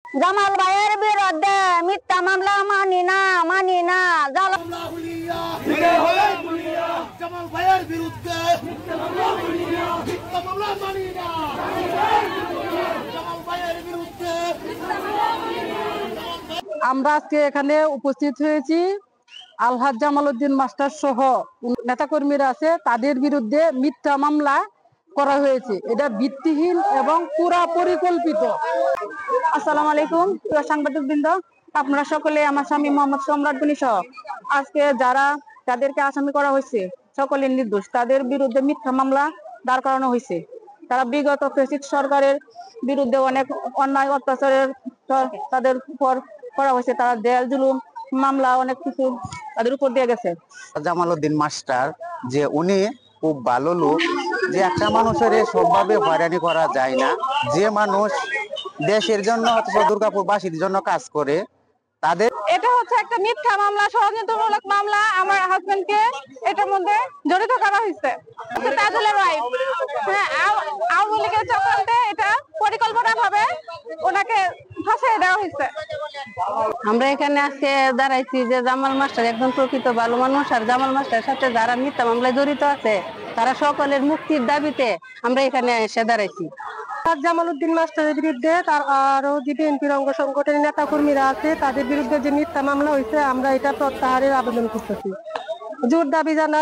জামাল ভাইয়ের বিরুদ্ধে মিথ্যা মামলা মানি না জামাল ভাইয়ের বিরুদ্ধে মিথ্যা মামলা মানি না। জামাল ভাইয়ের বিরুদ্ধে আমরা আজকে এখানে উপস্থিত হয়েছি আলহাজ জামাল উদ্দিন মাস্টার সহ নেতাকর্মীরা আছে, তাদের বিরুদ্ধে মিথ্যা মামলা করা হয়েছে। এটা ভিত্তিহীন এবং পুরা পরিকল্পিত। আসসালামু আলাইকুম প্রিয় সাংবাদিক বৃন্দ, আপনারা সকলে আমার স্বামী মোহাম্মদ সম্রাট গনি সহ আজকে যাদেরকে আসামি করা হয়েছে সকলে নির্দোষ, তাদের বিরুদ্ধে মিথ্যা মামলা দাঁড় করানো হয়েছে। তারা বিগত ফ্যাসিস্ট সরকারের বিরুদ্ধে অনেক অন্যায় অত্যাচারের তাদের উপর করা হয়েছে। তারা জেল জুলুম মামলা অনেক কিছু তাদের উপর দিয়ে গেছে। জামাল উদ্দিন মাস্টার যে উনি খুব ভালো লোক, যে একটা মানুষের সবভাবে হয়রানি করা যায় না। যে মানুষ দেশের জন্য অথবা দুর্গাপুরবাসীর জন্য কাজ করে, তাদের এটা হচ্ছে একটা মিথ্যা মামলা, ষড়যন্ত্রমূলক মামলা। আমার হাজবেন্ডকে এটার মধ্যে জড়িত করা হয়েছে। তাজুলের ওয়াইফ, হ্যাঁ, আওয়ামী লীগের চক্রান্তে এটা পরিকল্পনা ভাবে ওনাকে ফাঁসিয়ে দেওয়া হয়েছে। আমরা এখানে আজকে দাঁড়াইছি যে জামাল মাস্টার একজন প্রকৃত ভালো মানুষ, আর জামাল মাস্টারের সাথে যারা মিথ্যা মামলায় জড়িত আছে তারা সকলের মুক্তির দাবিতে আমরা এখানে এসে দাঁড়াইছি। জামাল উদ্দিন মাস্টারের বিরুদ্ধে তার আরো যে বিএনপির অঙ্গ সংগঠনের নেতা কর্মীরা আছে তাদের বিরুদ্ধে যে মিথ্যা মামলা হয়েছে, আমরা এটা প্রত্যাহারের আবেদন করতেছি। জোর দাবি জানা